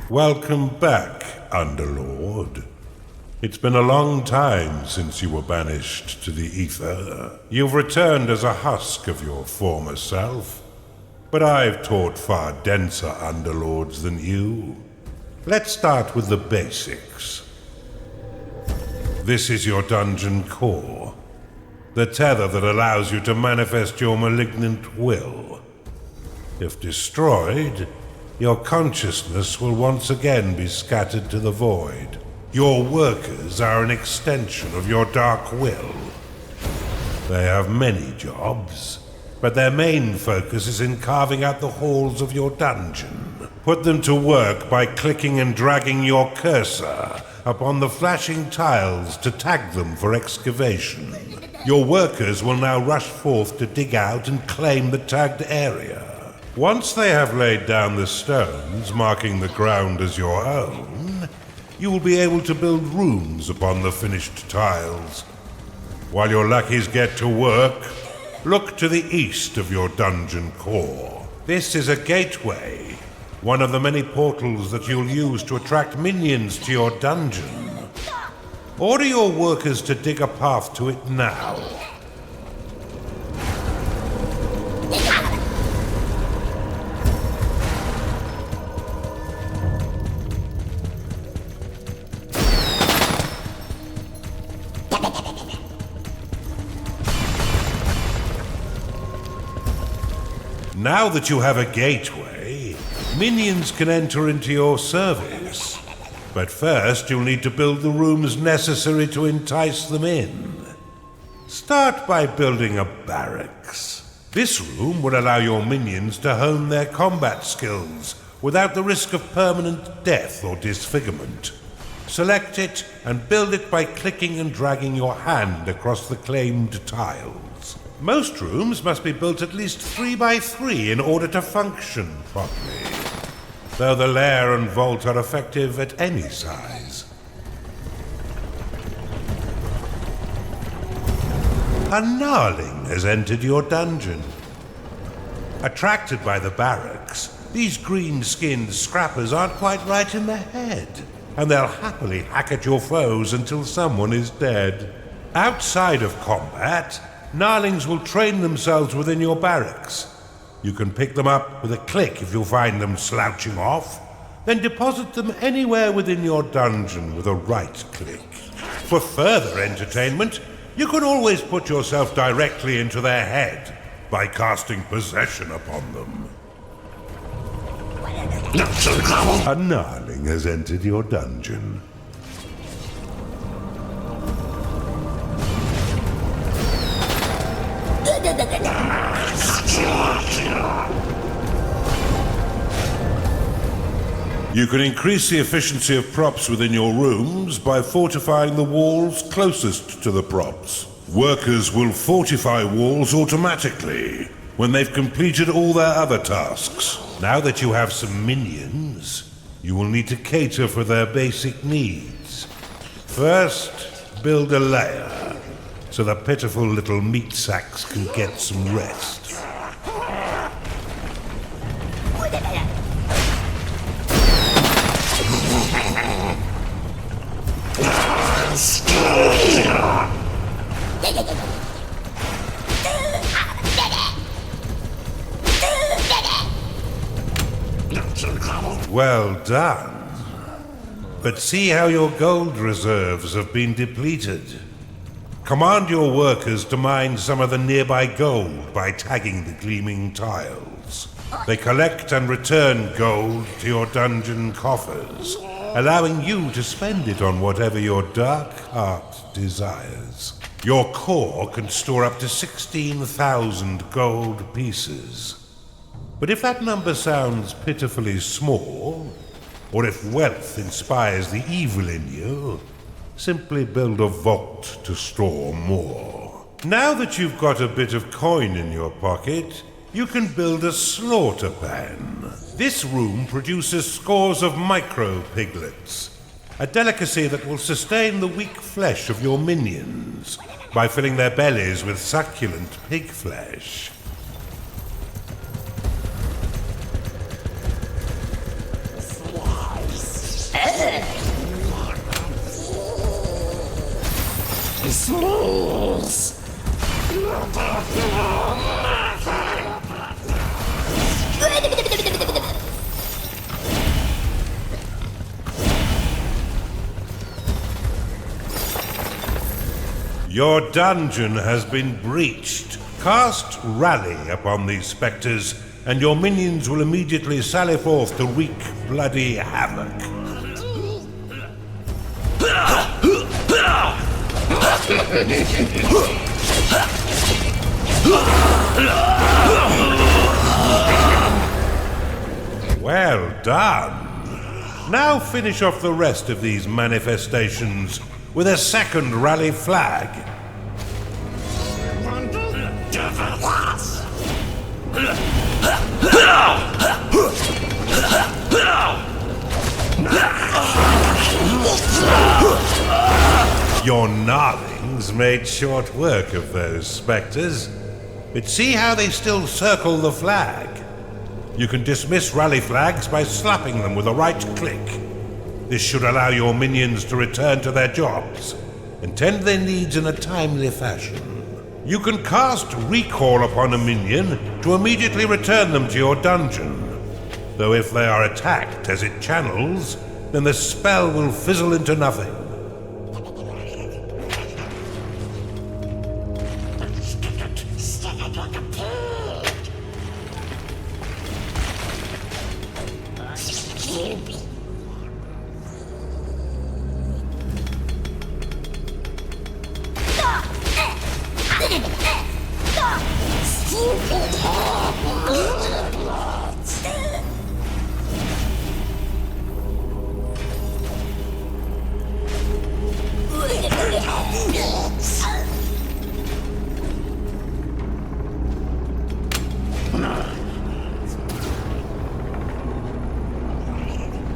Welcome back, Underlord. It's been a long time since you were banished to the ether. You've returned as a husk of your former self, but I've taught far denser Underlords than you. Let's start with the basics. This is your dungeon core, the tether that allows you to manifest your malignant will. If destroyed, your consciousness will once again be scattered to the void. Your workers are an extension of your dark will. They have many jobs, but their main focus is in carving out the halls of your dungeon. Put them to work by clicking and dragging your cursor upon the flashing tiles to tag them for excavation. Your workers will now rush forth to dig out and claim the tagged area. Once they have laid down the stones, marking the ground as your own, you will be able to build rooms upon the finished tiles. While your lackeys get to work, look to the east of your dungeon core. This is a gateway, one of the many portals that you'll use to attract minions to your dungeon. Order your workers to dig a path to it now. Now that you have a gateway, minions can enter into your service. But first you'll need to build the rooms necessary to entice them in. Start by building a barracks. This room will allow your minions to hone their combat skills without the risk of permanent death or disfigurement. Select it and build it by clicking and dragging your hand across the claimed tiles. Most rooms must be built at least 3 by 3 in order to function properly, though the lair and vault are effective at any size. A gnarling has entered your dungeon. Attracted by the barracks, these green-skinned scrappers aren't quite right in the head, and they'll happily hack at your foes until someone is dead. Outside of combat, gnarlings will train themselves within your barracks. You can pick them up with a click if you find them slouching off, then deposit them anywhere within your dungeon with a right click. For further entertainment, you can always put yourself directly into their head by casting possession upon them. A gnarling has entered your dungeon. You can increase the efficiency of props within your rooms by fortifying the walls closest to the props. Workers will fortify walls automatically when they've completed all their other tasks. Now that you have some minions, you will need to cater for their basic needs. First, build a lair so the pitiful little meat sacks can get some rest. Well done. But see how your gold reserves have been depleted. Command your workers to mine some of the nearby gold by tagging the gleaming tiles. They collect and return gold to your dungeon coffers, allowing you to spend it on whatever your dark heart desires. Your core can store up to 16,000 gold pieces. But if that number sounds pitifully small, or if wealth inspires the evil in you, simply build a vault to store more. Now that you've got a bit of coin in your pocket, you can build a slaughter pan. This room produces scores of micro-piglets, a delicacy that will sustain the weak flesh of your minions by filling their bellies with succulent pig flesh. fools! Your dungeon has been breached. Cast Rally upon these spectres, and your minions will immediately sally forth to wreak bloody havoc. Well done. Now finish off the rest of these manifestations with a second rally flag. Your gnarlings made short work of those spectres, but see how they still circle the flag. You can dismiss rally flags by slapping them with a right click. This should allow your minions to return to their jobs and tend their needs in a timely fashion. You can cast Recall upon a minion to immediately return them to your dungeon, though if they are attacked as it channels, then the spell will fizzle into nothing.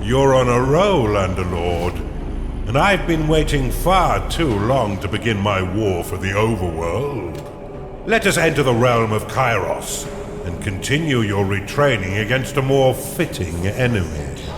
You're on a roll, Underlord, and I've been waiting far too long to begin my war for the Overworld. Let us enter the realm of Kairos and continue your retraining against a more fitting enemy.